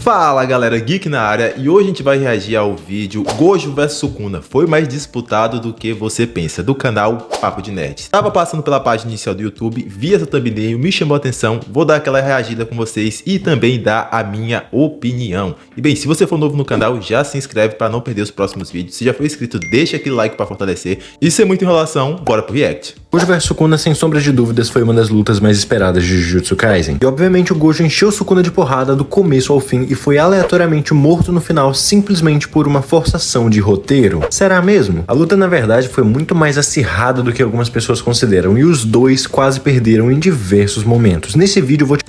Fala galera, Geek na área, e hoje a gente vai reagir ao vídeo Gojo vs Sukuna. Foi mais disputado do que você pensa, do canal Papo de Nerd. Tava passando pela página inicial do YouTube, vi essa thumbnail, me chamou a atenção, vou dar aquela reagida com vocês e também dar a minha opinião. E bem, se você for novo no canal, já se inscreve para não perder os próximos vídeos. Se já for inscrito, deixa aquele like para fortalecer. E sem muita enrolação, bora pro react. Gojo vs Sukuna, sem sombra de dúvidas, foi uma das lutas mais esperadas de Jujutsu Kaisen. E obviamente o Gojo encheu Sukuna de porrada do começo ao fim e foi aleatoriamente morto no final simplesmente por uma forçação de roteiro. Será mesmo? A luta na verdade foi muito mais acirrada do que algumas pessoas consideram e os dois quase perderam em diversos momentos. Nesse vídeo eu vou te...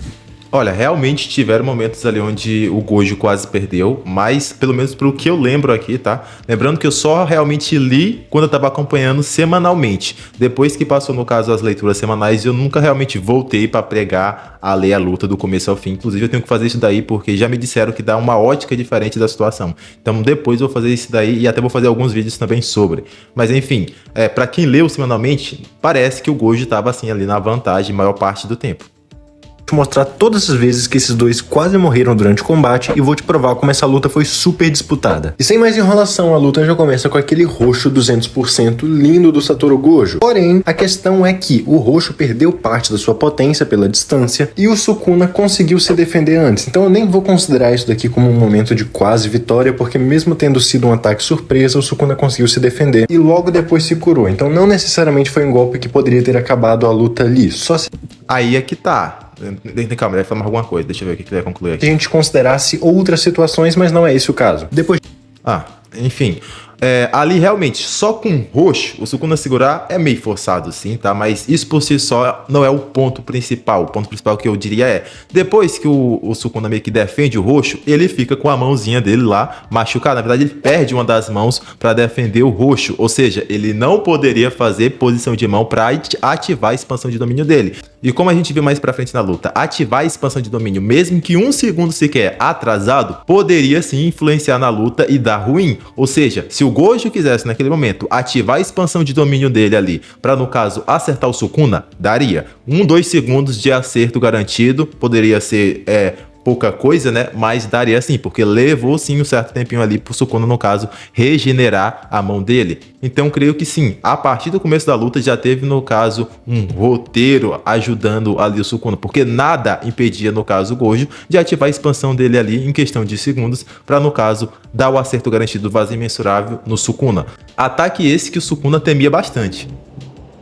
Olha, realmente tiveram momentos ali onde o Gojo quase perdeu, mas pelo menos pelo que eu lembro aqui, tá? Lembrando que eu só realmente li quando eu tava acompanhando semanalmente. Depois que passou, no caso, as leituras semanais, eu nunca realmente voltei pra pregar a ler a luta do começo ao fim. Inclusive eu tenho que fazer isso daí porque já me disseram que dá uma ótica diferente da situação. Então depois eu vou fazer isso daí e até vou fazer alguns vídeos também sobre. Mas enfim, pra quem leu semanalmente, parece que o Gojo tava assim ali na vantagem a maior parte do tempo. Te mostrar todas as vezes que esses dois quase morreram durante o combate e vou te provar como essa luta foi super disputada. E sem mais enrolação, a luta já começa com aquele roxo 200% lindo do Satoru Gojo. Porém, a questão é que o roxo perdeu parte da sua potência pela distância e o Sukuna conseguiu se defender antes. Então eu nem vou considerar isso daqui como um momento de quase vitória, porque mesmo tendo sido um ataque surpresa, o Sukuna conseguiu se defender e logo depois se curou. Então não necessariamente foi um golpe que poderia ter acabado a luta ali, só se... Aí é que tá. Calma, ele vai falar alguma coisa, deixa eu ver o que ele vai concluir aqui. Se a gente considerasse outras situações, mas não é esse o caso. Depois... Enfim, ali realmente, só com roxo, o Sukuna segurar é meio forçado sim, tá? Mas isso por si só não é o ponto principal. O ponto principal que eu diria é, depois que o Sukuna meio que defende o roxo, ele fica com a mãozinha dele lá machucada. Na verdade, ele perde uma das mãos para defender o roxo. Ou seja, ele não poderia fazer posição de mão para ativar a expansão de domínio dele. E como a gente viu mais pra frente na luta, ativar a expansão de domínio, mesmo que um segundo sequer atrasado, poderia sim influenciar na luta e dar ruim. Ou seja, se o Gojo quisesse naquele momento ativar a expansão de domínio dele ali, para no caso acertar o Sukuna, daria 1-2 segundos de acerto garantido, poderia ser pouca coisa, né? Mas daria sim, porque levou sim um certo tempinho ali pro Sukuna, no caso, regenerar a mão dele. Então creio que sim, a partir do começo da luta já teve, no caso, um roteiro ajudando ali o Sukuna, porque nada impedia, no caso, o Gojo de ativar a expansão dele ali em questão de segundos, para no caso, dar o acerto garantido do vazio imensurável no Sukuna. Ataque esse que o Sukuna temia bastante.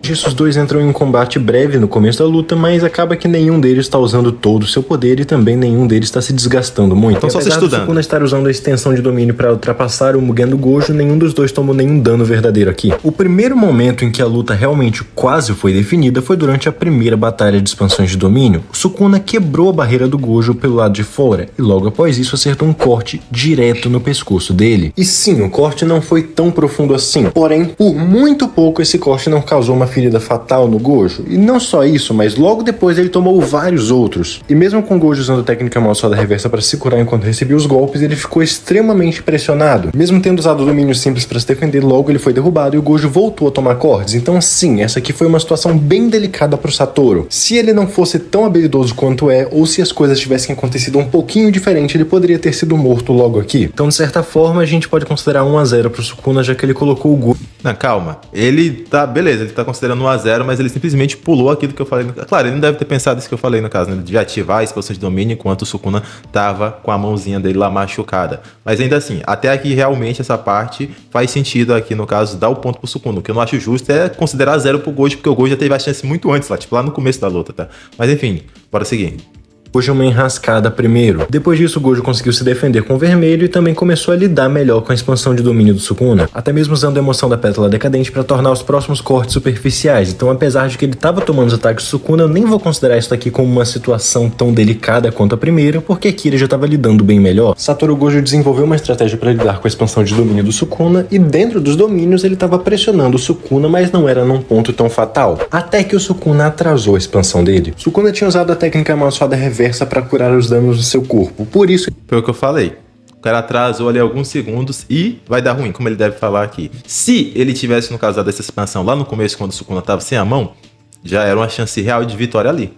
Os dois entram em um combate breve no começo da luta, mas acaba que nenhum deles está usando todo o seu poder e também nenhum deles está se desgastando muito. Então só se estudando. Apesar do Sukuna estar usando a extensão de domínio para ultrapassar o Mugen do Gojo, nenhum dos dois tomou nenhum dano verdadeiro aqui. O primeiro momento em que a luta realmente quase foi definida foi durante a primeira batalha de expansões de domínio. O Sukuna quebrou a barreira do Gojo pelo lado de fora e logo após isso acertou um corte direto no pescoço dele. E sim, o corte não foi tão profundo assim, porém, por muito pouco esse corte não causou uma ferida fatal no Gojo. E não só isso, mas logo depois ele tomou vários outros. E mesmo com o Gojo usando a técnica amaldiçoada reversa para se curar enquanto recebia os golpes, ele ficou extremamente pressionado. Mesmo tendo usado o domínio simples para se defender, logo ele foi derrubado e o Gojo voltou a tomar cortes. Então sim, essa aqui foi uma situação bem delicada para o Satoru. Se ele não fosse tão habilidoso quanto é, ou se as coisas tivessem acontecido um pouquinho diferente, ele poderia ter sido morto logo aqui. Então de certa forma a gente pode considerar 1-0 para o Sukuna, já que ele colocou o Gojo... Não, calma. Ele tá... Beleza, ele tá considerando 1-0, mas ele simplesmente pulou aquilo que eu falei. Claro, ele não deve ter pensado isso que eu falei no caso, né? De ativar a expansão de domínio enquanto o Sukuna tava com a mãozinha dele lá machucada. Mas ainda assim, até aqui realmente essa parte faz sentido aqui no caso, dar o ponto pro Sukuna. O que eu não acho justo é considerar 0 pro Gojo, porque o Gojo já teve a chance muito antes lá, tipo lá no começo da luta, tá? Mas enfim, bora seguir. Gojo uma enrascada primeiro. Depois disso, o Gojo conseguiu se defender com o vermelho e também começou a lidar melhor com a expansão de domínio do Sukuna, até mesmo usando a emoção da pétala decadente para tornar os próximos cortes superficiais. Então, apesar de que ele estava tomando os ataques do Sukuna, eu nem vou considerar isso aqui como uma situação tão delicada quanto a primeira, porque aqui ele já estava lidando bem melhor. Satoru Gojo desenvolveu uma estratégia para lidar com a expansão de domínio do Sukuna e dentro dos domínios ele estava pressionando o Sukuna, mas não era num ponto tão fatal. Até que o Sukuna atrasou a expansão dele. Sukuna tinha usado a técnica amaldiçoada reversa para curar os danos do seu corpo. Por isso... Foi o que eu falei. O cara atrasou ali alguns segundos e vai dar ruim, como ele deve falar aqui. Se ele tivesse, no caso, dado essa expansão lá no começo, quando o Sukuna tava sem a mão, já era uma chance real de vitória ali.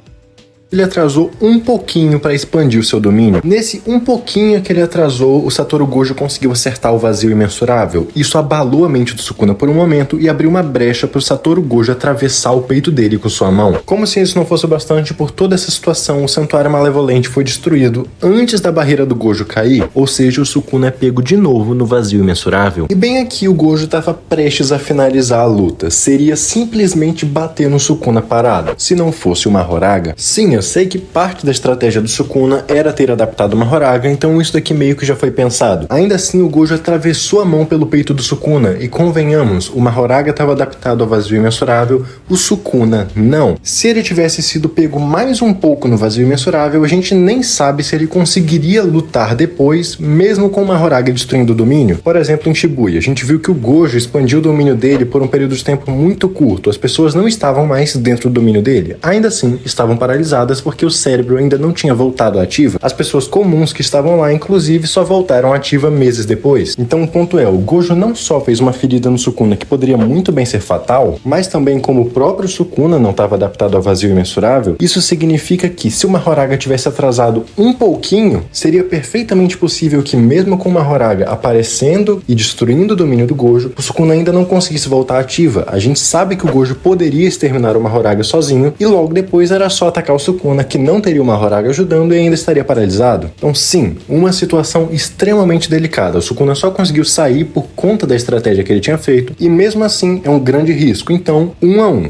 ele atrasou um pouquinho para expandir o seu domínio. Nesse um pouquinho que ele atrasou, o Satoru Gojo conseguiu acertar o vazio imensurável. Isso abalou a mente do Sukuna por um momento e abriu uma brecha para o Satoru Gojo atravessar o peito dele com sua mão. Como se isso não fosse o bastante, por toda essa situação, o Santuário Malevolente foi destruído antes da barreira do Gojo cair, ou seja, o Sukuna é pego de novo no vazio imensurável. E bem aqui o Gojo estava prestes a finalizar a luta. Seria simplesmente bater no Sukuna parado. Se não fosse uma Horaga, sim, eu sei que parte da estratégia do Sukuna era ter adaptado uma Horaga, então isso daqui meio que já foi pensado. Ainda assim, o Gojo atravessou a mão pelo peito do Sukuna, e convenhamos, o Mahoraga estava adaptado ao vazio imensurável, o Sukuna não. Se ele tivesse sido pego mais um pouco no vazio imensurável, a gente nem sabe se ele conseguiria lutar depois, mesmo com o Mahoraga destruindo o domínio. Por exemplo, em Shibuya, a gente viu que o Gojo expandiu o domínio dele por um período de tempo muito curto, as pessoas não estavam mais dentro do domínio dele, ainda assim estavam paralisadas porque o cérebro ainda não tinha voltado à ativa. As pessoas comuns que estavam lá, inclusive, só voltaram à ativa meses depois. Então o ponto é, o Gojo não só fez uma ferida no Sukuna que poderia muito bem ser fatal, mas também como o próprio Sukuna não estava adaptado ao vazio imensurável, isso significa que se o Mahoraga tivesse atrasado um pouquinho, seria perfeitamente possível que mesmo com o Mahoraga aparecendo e destruindo o domínio do Gojo, o Sukuna ainda não conseguisse voltar à ativa. A gente sabe que o Gojo poderia exterminar o Mahoraga sozinho e logo depois era só atacar o Sukuna, que não teria o Mahoraga ajudando e ainda estaria paralisado. Então sim, uma situação extremamente delicada. O Sukuna só conseguiu sair por conta da estratégia que ele tinha feito e mesmo assim é um grande risco. Então, 1 a 1.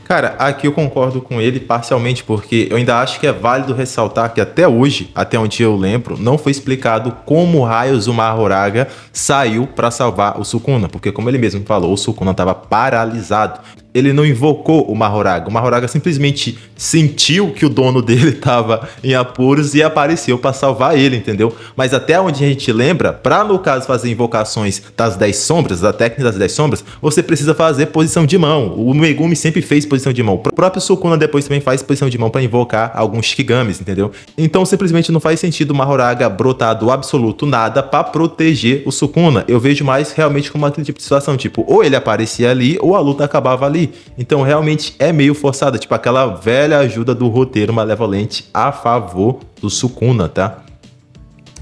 Cara, aqui eu concordo com ele parcialmente, porque eu ainda acho que é válido ressaltar que até hoje, até onde eu lembro, não foi explicado como raios o Mahoraga saiu para salvar o Sukuna, porque como ele mesmo falou, o Sukuna estava paralisado. Ele não invocou o Mahoraga. O Mahoraga simplesmente sentiu que o dono dele estava em apuros e apareceu para salvar ele, entendeu? Mas até onde a gente lembra, para no caso fazer invocações das 10 sombras, da técnica das 10 sombras, você precisa fazer posição de mão. O Megumi sempre fez posição de mão. O próprio Sukuna depois também faz posição de mão para invocar alguns Shikigamis, entendeu? Então simplesmente não faz sentido o Mahoraga brotar do absoluto nada para proteger o Sukuna. Eu vejo mais realmente como aquele tipo de situação, tipo, ou ele aparecia ali ou a luta acabava ali. Então realmente é meio forçada, tipo aquela velha ajuda do roteiro malevolente a favor do Sukuna, tá?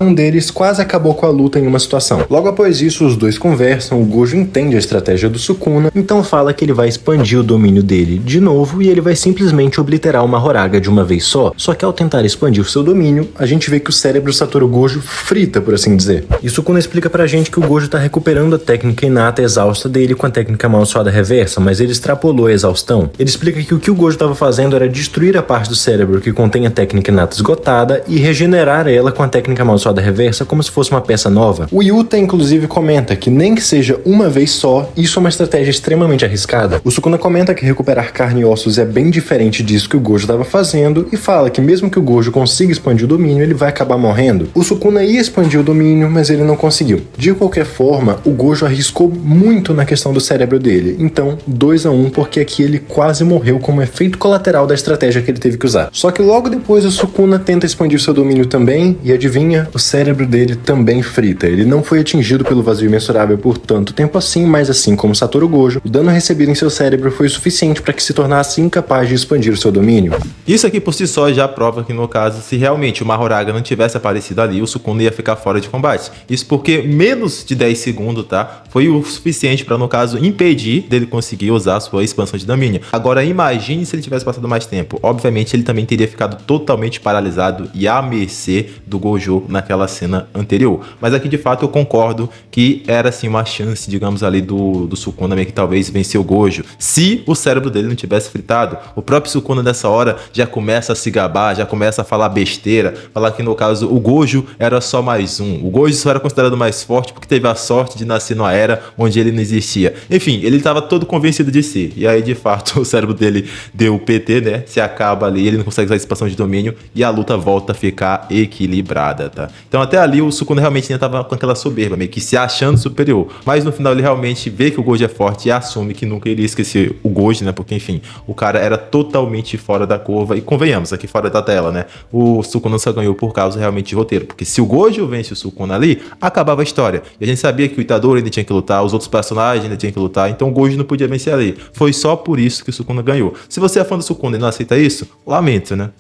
Um deles quase acabou com a luta em uma situação. Logo após isso, os dois conversam, o Gojo entende a estratégia do Sukuna, então fala que ele vai expandir o domínio dele de novo e ele vai simplesmente obliterar o Mahoraga de uma vez só. Só que ao tentar expandir o seu domínio, a gente vê que o cérebro do Satoru Gojo frita, por assim dizer. E Sukuna explica pra gente que o Gojo tá recuperando a técnica inata exausta dele com a técnica amaldiçoada reversa, mas ele extrapolou a exaustão. Ele explica que o que o Gojo estava fazendo era destruir a parte do cérebro que contém a técnica inata esgotada e regenerar ela com a técnica amaldiçoada reversa como se fosse uma peça nova. O Yuta inclusive comenta que nem que seja uma vez só, isso é uma estratégia extremamente arriscada. O Sukuna comenta que recuperar carne e ossos é bem diferente disso que o Gojo estava fazendo e fala que mesmo que o Gojo consiga expandir o domínio, ele vai acabar morrendo. O Sukuna ia expandir o domínio, mas ele não conseguiu. De qualquer forma, o Gojo arriscou muito na questão do cérebro dele. Então, 2 a 1, porque aqui ele quase morreu como efeito colateral da estratégia que ele teve que usar. Só que logo depois o Sukuna tenta expandir seu domínio também e adivinha, o cérebro dele também frita. Ele não foi atingido pelo vazio imensurável por tanto tempo assim, mas assim como Satoru Gojo, o dano recebido em seu cérebro foi o suficiente para que se tornasse incapaz de expandir o seu domínio. Isso aqui por si só já prova que no caso, se realmente o Mahoraga não tivesse aparecido ali, o Sukuna ia ficar fora de combate. Isso porque menos de 10 segundos, tá? Foi o suficiente para, no caso, impedir dele conseguir usar a sua expansão de domínio. Agora imagine se ele tivesse passado mais tempo. Obviamente ele também teria ficado totalmente paralisado e à mercê do Gojo naquela cena anterior. Mas aqui de fato eu concordo que era assim uma chance, digamos ali, do Sukuna meio que talvez vencer o Gojo, se o cérebro dele não tivesse fritado. O próprio Sukuna nessa hora já começa a se gabar, já começa a falar besteira, falar que no caso o Gojo era só mais um. O Gojo só era considerado mais forte porque teve a sorte de nascer numa era onde ele não existia. Enfim, ele estava todo convencido de si. E aí de fato o cérebro dele deu o PT, né? Se acaba ali, ele não consegue usar a expansão de domínio e a luta volta a ficar equilibrada, tá? Então até ali o Sukuna realmente ainda tava com aquela soberba, meio que se achando superior. Mas no final ele realmente vê que o Gojo é forte e assume que nunca iria esquecer o Gojo, né? Porque enfim, o cara era totalmente fora da curva. E convenhamos, aqui fora da tela, né? O Sukuna só ganhou por causa realmente de roteiro. Porque se o Gojo vence o Sukuna ali, acabava a história. E a gente sabia que o Itadori ainda tinha que lutar, os outros personagens ainda tinham que lutar, então o Gojo não podia vencer ali. Foi só por isso que o Sukuna ganhou. Se você é fã do Sukuna e não aceita isso, lamento, né?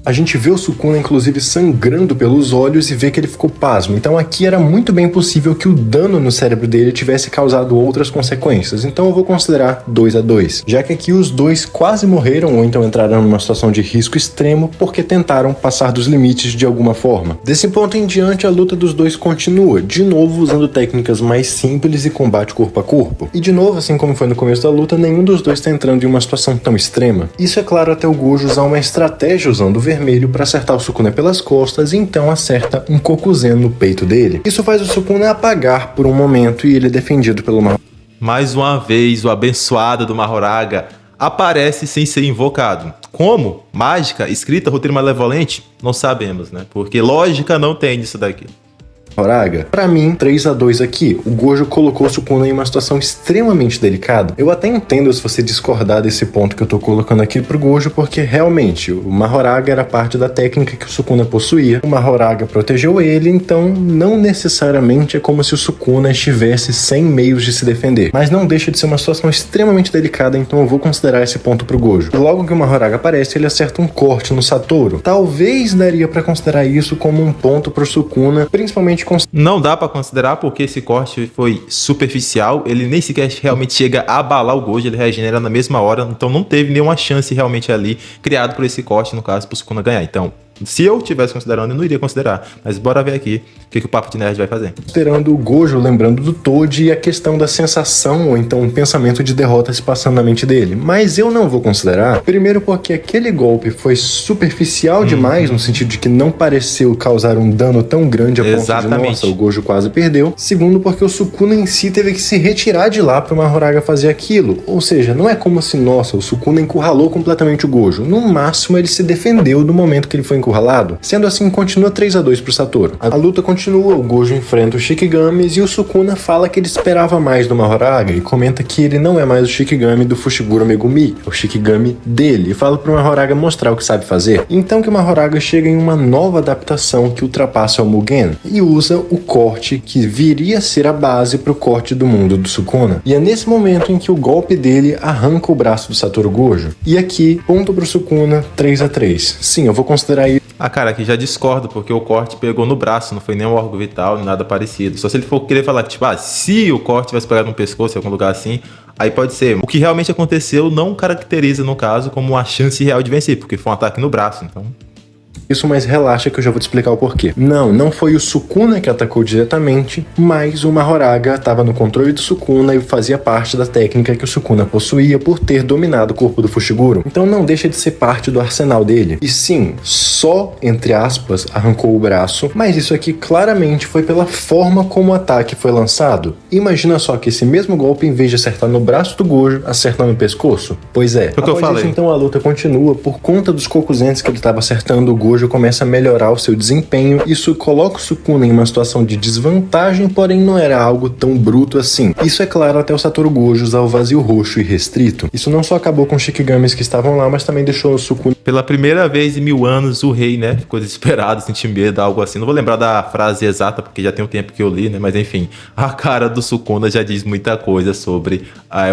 A gente vê o Sukuna, inclusive, sangrando pelos olhos e vê que ele ficou pasmo. Então aqui era muito bem possível que o dano no cérebro dele tivesse causado outras consequências. Então eu vou considerar 2-2. Já que aqui os dois quase morreram ou então entraram numa situação de risco extremo porque tentaram passar dos limites de alguma forma. Desse ponto em diante, a luta dos dois continua, de novo usando técnicas mais simples e combate corpo a corpo. E de novo, assim como foi no começo da luta, nenhum dos dois está entrando em uma situação tão extrema. Isso é claro até o Gojo usar uma estratégia usando o vermelho para acertar o Sukuna pelas costas e então acerta um Kokuzen no peito dele. Isso faz o Sukuna apagar por um momento e ele é defendido pelo Mahoraga. Mais uma vez, o abençoado do Mahoraga aparece sem ser invocado. Como? Mágica? Escrita? Roteiro malevolente? Não sabemos, né? Porque lógica não tem nisso daqui. Mahoraga. Pra mim, 3-2 aqui. O Gojo colocou o Sukuna em uma situação extremamente delicada. Eu até entendo se você discordar desse ponto que eu tô colocando aqui pro Gojo, porque realmente o Mahoraga era parte da técnica que o Sukuna possuía. O Mahoraga protegeu ele, então não necessariamente é como se o Sukuna estivesse sem meios de se defender. Mas não deixa de ser uma situação extremamente delicada, então eu vou considerar esse ponto pro Gojo. E logo que o Mahoraga aparece, ele acerta um corte no Satoru. Talvez daria pra considerar isso como um ponto pro Sukuna, principalmente não dá pra considerar porque esse corte foi superficial, ele nem sequer realmente chega a abalar o Gojo, ele regenera na mesma hora, então não teve nenhuma chance realmente ali criado por esse corte, no caso, pro Sukuna ganhar. Então, se eu tivesse considerando, eu não iria considerar. Mas bora ver aqui o que o Papo de Nerd vai fazer. Considerando o Gojo, lembrando do Toad e a questão da sensação ou então um pensamento de derrota se passando na mente dele. Mas eu não vou considerar. Primeiro porque aquele golpe foi superficial demais, no sentido de que não pareceu causar um dano tão grande a ponto de, nossa, o Gojo quase perdeu. Segundo porque o Sukuna em si teve que se retirar de lá para o Mahoraga fazer aquilo. Ou seja, não é como se, nossa, o Sukuna encurralou completamente o Gojo. No máximo ele se defendeu do momento que ele foi encurralado. Sendo assim, continua 3-2 pro Satoru. A luta continua, o Gojo enfrenta os Shikigamis e o Sukuna fala que ele esperava mais do Mahoraga e comenta que ele não é mais o Shikigami do Fushiguro Megumi, é o Shikigami dele, e fala pro Mahoraga mostrar o que sabe fazer. Então que o Mahoraga chega em uma nova adaptação que ultrapassa o Mugen e usa o corte que viria a ser a base pro corte do mundo do Sukuna. E é nesse momento em que o golpe dele arranca o braço do Satoru Gojo. E aqui, ponto pro Sukuna, 3-3. Sim, eu vou considerar isso. Ah, cara, aqui já discordo, porque o corte pegou no braço, não foi nem um órgão vital, nem nada parecido. Só se ele for querer falar que, tipo, se o corte tivesse pegado no pescoço, em algum lugar assim, aí pode ser. O que realmente aconteceu não caracteriza, no caso, como uma chance real de vencer, porque foi um ataque no braço, então... Isso, mas relaxa que eu já vou te explicar o porquê. Não foi o Sukuna que atacou diretamente, mas o Mahoraga estava no controle do Sukuna e fazia parte da técnica que o Sukuna possuía por ter dominado o corpo do Fushiguro. Então não deixa de ser parte do arsenal dele. E sim, só, entre aspas, arrancou o braço, mas isso aqui claramente foi pela forma como o ataque foi lançado. Imagina só que esse mesmo golpe, em vez de acertar no braço do Gojo, acerta no pescoço. Pois é. Após isso, então a luta continua por conta dos Kokuzens que ele estava acertando. O Gojo começa a melhorar o seu desempenho. Isso coloca o Sukuna em uma situação de desvantagem, porém não era algo tão bruto assim. Isso é claro até o Satoru Gojo usar o vazio roxo e restrito. Isso não só acabou com os Shikigamis que estavam lá, mas também deixou o Sukuna... Pela primeira vez em 1000 anos, o rei, né, ficou desesperado, sentiu medo, algo assim. Não vou lembrar da frase exata, porque já tem um tempo que eu li, né, mas enfim. A cara do Sukuna já diz muita coisa sobre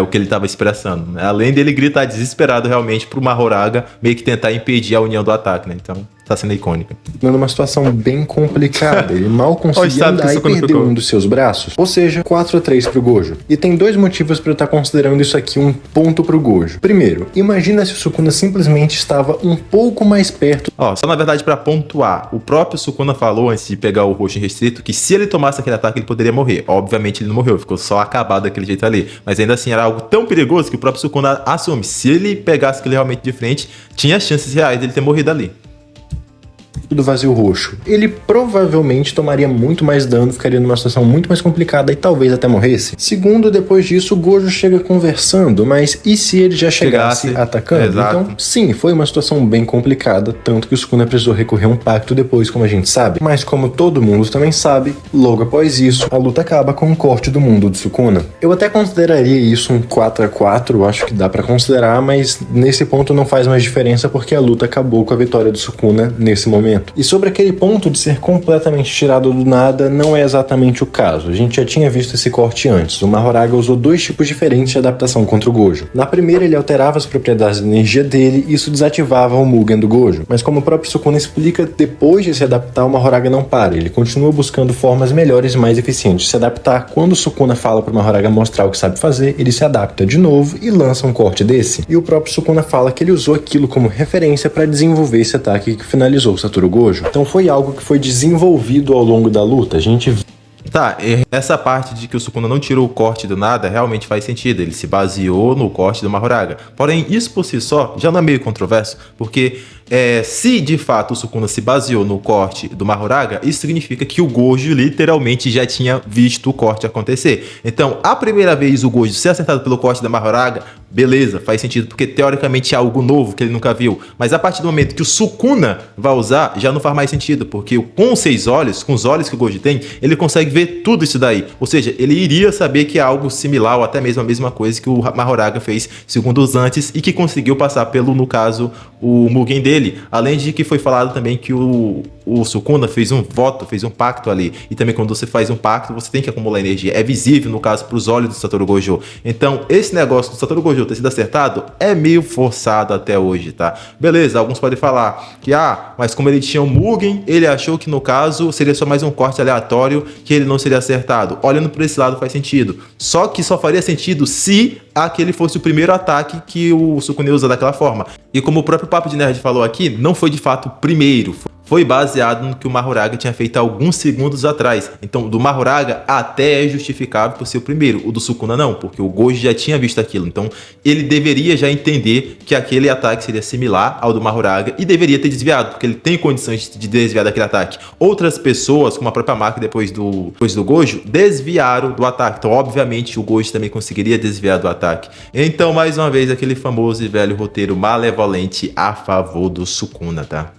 o que ele estava expressando, né? Além dele gritar desesperado realmente pro Mahoraga meio que tentar impedir a união do ataque, né, então... Tá sendo icônica. Numa situação bem complicada. Ele mal conseguia andar e perdeu um dos seus braços. Ou seja, 4-3 pro Gojo. E tem dois motivos para eu estar considerando isso aqui um ponto pro Gojo. Primeiro, imagina se o Sukuna simplesmente estava um pouco mais perto. Só na verdade para pontuar. O próprio Sukuna falou antes de pegar o roxo em restrito que se ele tomasse aquele ataque ele poderia morrer. Obviamente ele não morreu, ficou só acabado daquele jeito ali. Mas ainda assim era algo tão perigoso que o próprio Sukuna assume. Se ele pegasse aquele realmente de frente, tinha chances reais dele ter morrido ali. do vazio roxo, ele provavelmente tomaria muito mais dano, ficaria numa situação muito mais complicada e talvez até morresse. Segundo, depois disso, o Gojo chega conversando, mas e se ele já chegasse atacando? Exato. Então, sim, foi uma situação bem complicada, tanto que o Sukuna precisou recorrer a um pacto depois, como a gente sabe. Mas como todo mundo também sabe, logo após isso, a luta acaba com um corte do mundo do Sukuna. Eu até consideraria isso um 4-4, eu acho que dá pra considerar, mas nesse ponto não faz mais diferença porque a luta acabou com a vitória do Sukuna nesse momento. E sobre aquele ponto de ser completamente tirado do nada, não é exatamente o caso. A gente já tinha visto esse corte antes. O Mahoraga usou dois tipos diferentes de adaptação contra o Gojo. Na primeira, ele alterava as propriedades da energia dele e isso desativava o Mugen do Gojo. Mas como o próprio Sukuna explica, depois de se adaptar, o Mahoraga não para. Ele continua buscando formas melhores e mais eficientes de se adaptar. Quando o Sukuna fala pro Mahoraga mostrar o que sabe fazer, ele se adapta de novo e lança um corte desse. E o próprio Sukuna fala que ele usou aquilo como referência para desenvolver esse ataque que finalizou o Satoru Gojo. Então foi algo que foi desenvolvido ao longo da luta. A gente Tá, essa parte de que o Sukuna não tirou o corte do nada realmente faz sentido, ele se baseou no corte do Mahoraga. Porém, isso por si só já não é meio controverso, porque se de fato o Sukuna se baseou no corte do Mahoraga, isso significa que o Gojo literalmente já tinha visto o corte acontecer. Então, a primeira vez o Gojo ser acertado pelo corte da Mahoraga, beleza, faz sentido, porque teoricamente é algo novo que ele nunca viu. Mas a partir do momento que o Sukuna vai usar, já não faz mais sentido, porque com os 6 olhos, com os olhos que o Gojo tem, ele consegue ver tudo isso daí. Ou seja, ele iria saber que é algo similar ou até mesmo a mesma coisa que o Mahoraga fez segundos antes e que conseguiu passar pelo, no caso, o Mugen dele. Além de que foi falado também que o Sukuna fez um voto, fez um pacto ali. E também quando você faz um pacto, você tem que acumular energia. É visível, no caso, para os olhos do Satoru Gojo. Então, esse negócio do Satoru Gojo ter sido acertado é meio forçado até hoje, tá? Beleza, alguns podem falar que, mas como ele tinha um Mugen, ele achou que no caso seria só mais um corte aleatório, que ele não seria acertado. Olhando por esse lado faz sentido. Só que só faria sentido se aquele fosse o primeiro ataque que o Sukuna usa daquela forma. E como o próprio Papo de Nerd falou aqui, não foi de fato o primeiro. Foi baseado no que o Mahoraga tinha feito alguns segundos atrás. Então, do Mahoraga até é justificável por ser o primeiro. O do Sukuna não, porque o Gojo já tinha visto aquilo. Então, ele deveria já entender que aquele ataque seria similar ao do Mahoraga e deveria ter desviado, porque ele tem condições de desviar daquele ataque. Outras pessoas, como a própria Maki depois do Gojo, desviaram do ataque. Então, obviamente, o Gojo também conseguiria desviar do ataque. Então, mais uma vez, aquele famoso e velho roteiro malevolente a favor do Sukuna, tá?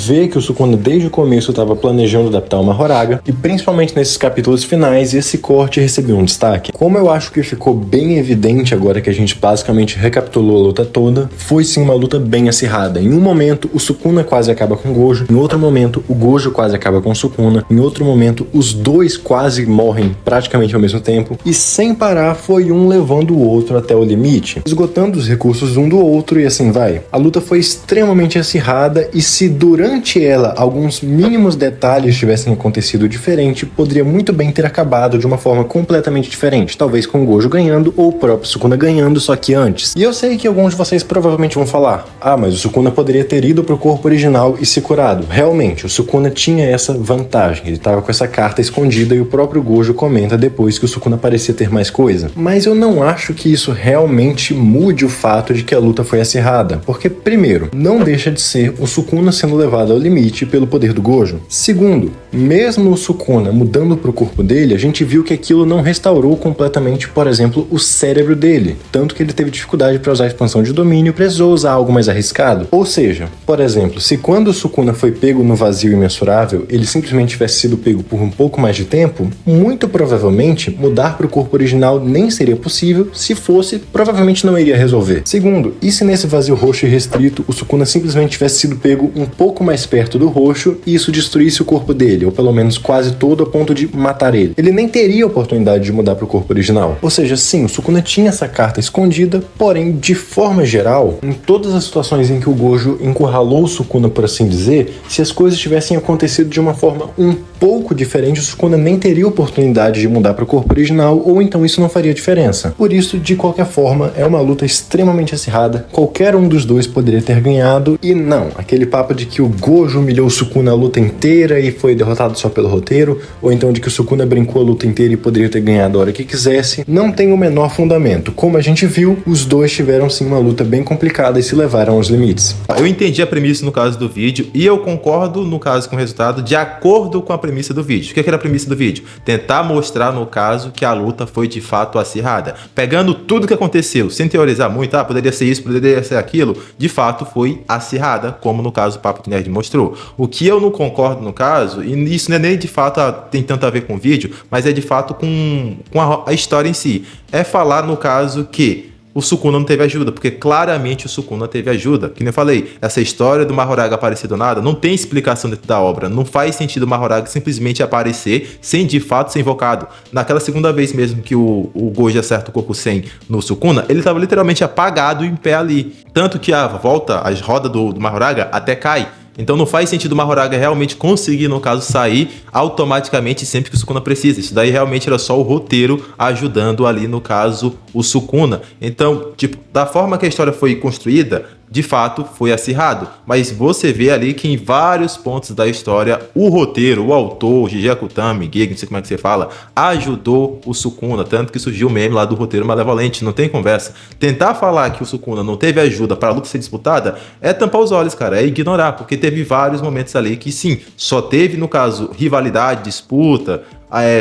Vê que o Sukuna desde o começo estava planejando adaptar o Mahoraga, e principalmente nesses capítulos finais, esse corte recebeu um destaque. Como eu acho que ficou bem evidente agora que a gente basicamente recapitulou a luta toda, foi sim uma luta bem acirrada. Em um momento, o Sukuna quase acaba com o Gojo, em outro momento, o Gojo quase acaba com o Sukuna, em outro momento, os dois quase morrem praticamente ao mesmo tempo, e sem parar foi um levando o outro até o limite, esgotando os recursos um do outro e assim vai. A luta foi extremamente acirrada, e se durante ela alguns mínimos detalhes tivessem acontecido diferente, poderia muito bem ter acabado de uma forma completamente diferente, talvez com o Gojo ganhando ou o próprio Sukuna ganhando, só que antes. E eu sei que alguns de vocês provavelmente vão falar, mas o Sukuna poderia ter ido pro corpo original e se curado. Realmente, o Sukuna tinha essa vantagem, ele tava com essa carta escondida e o próprio Gojo comenta depois que o Sukuna parecia ter mais coisa. Mas eu não acho que isso realmente mude o fato de que a luta foi acirrada, porque primeiro, não deixa de ser o Sukuna sendo levado ao limite pelo poder do Gojo. Segundo, mesmo o Sukuna mudando pro corpo dele, a gente viu que aquilo não restaurou completamente, por exemplo, o cérebro dele, tanto que ele teve dificuldade para usar a expansão de domínio e precisou usar algo mais arriscado. Ou seja, por exemplo, se quando o Sukuna foi pego no vazio imensurável, ele simplesmente tivesse sido pego por um pouco mais de tempo, muito provavelmente mudar pro corpo original nem seria possível, se fosse, provavelmente não iria resolver. Segundo, e se nesse vazio roxo e restrito o Sukuna simplesmente tivesse sido pego um pouco mais perto do roxo e isso destruísse o corpo dele, ou pelo menos quase todo, a ponto de matar ele? Ele nem teria a oportunidade de mudar para o corpo original. Ou seja, sim, o Sukuna tinha essa carta escondida, porém, de forma geral, em todas as situações em que o Gojo encurralou o Sukuna, por assim dizer, se as coisas tivessem acontecido de uma forma um pouco diferente, o Sukuna nem teria oportunidade de mudar para o corpo original, ou então isso não faria diferença. Por isso, de qualquer forma, é uma luta extremamente acirrada, qualquer um dos dois poderia ter ganhado, e não, aquele papo de que o Gojo humilhou o Sukuna a luta inteira e foi derrotado derrotado só pelo roteiro, ou então de que o Sukuna brincou a luta inteira e poderia ter ganhado a hora que quisesse, não tem o menor fundamento. Como a gente viu, os dois tiveram sim uma luta bem complicada e se levaram aos limites. Eu entendi a premissa no caso do vídeo e eu concordo no caso com o resultado de acordo com a premissa do vídeo. O que era a premissa do vídeo? Tentar mostrar no caso que a luta foi de fato acirrada. Pegando tudo que aconteceu, sem teorizar muito, poderia ser isso, poderia ser aquilo, de fato foi acirrada, como no caso o Papo de Nerd mostrou. O que eu não concordo no caso, e isso não é nem de fato tem tanto a ver com o vídeo, mas é de fato com a história em si. É falar no caso que o Sukuna não teve ajuda, porque claramente o Sukuna teve ajuda. Que nem eu falei, essa história do Mahoraga aparecer do nada não tem explicação dentro da obra. Não faz sentido o Mahoraga simplesmente aparecer sem de fato ser invocado. Naquela segunda vez mesmo que o Gojo acerta o Kokusen no Sukuna, ele estava literalmente apagado em pé ali. Tanto que a roda do Mahoraga até cai. Então não faz sentido o Mahoraga realmente conseguir, no caso, sair automaticamente sempre que o Sukuna precisa. Isso daí realmente era só o roteiro ajudando ali, no caso, o Sukuna. Então, tipo, da forma que a história foi construída, de fato foi acirrado. Mas você vê ali que em vários pontos da história, o roteiro, o autor, Gege Akutami, Gege, não sei como é que você fala, ajudou o Sukuna. Tanto que surgiu o meme lá do roteiro malevolente, não tem conversa. Tentar falar que o Sukuna não teve ajuda para a luta ser disputada é tampar os olhos, cara, é ignorar, porque teve vários momentos ali que sim, só teve, no caso, rivalidade, disputa,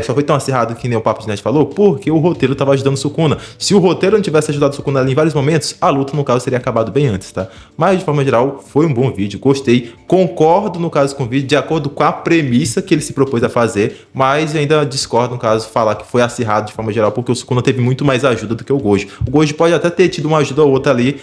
só foi tão acirrado que nem o Papo de Nerd falou, porque o roteiro estava ajudando o Sukuna. Se o roteiro não tivesse ajudado o Sukuna ali em vários momentos, a luta, no caso, teria acabado bem antes, tá? Mas, de forma geral, foi um bom vídeo, gostei. Concordo, no caso, com o vídeo, de acordo com a premissa que ele se propôs a fazer, mas ainda discordo, no caso, falar que foi acirrado de forma geral, porque o Sukuna teve muito mais ajuda do que o Gojo. O Gojo pode até ter tido uma ajuda ou outra ali,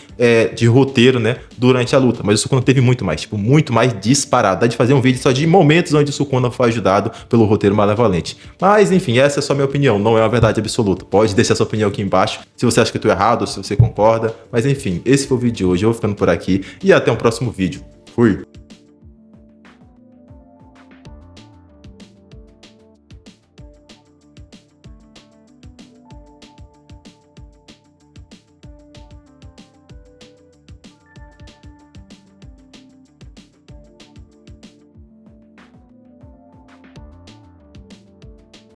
de roteiro, né, durante a luta, mas o Sukuna teve muito mais, tipo, muito mais disparado. Dá de fazer um vídeo só de momentos onde o Sukuna foi ajudado pelo roteiro malevolente. Mas, enfim, essa é só minha opinião, não é uma verdade absoluta. Pode deixar sua opinião aqui embaixo, se você acha que eu tô errado, ou se você concorda. Mas, enfim, esse foi o vídeo de hoje, eu vou ficando por aqui e até um próximo vídeo. Fui!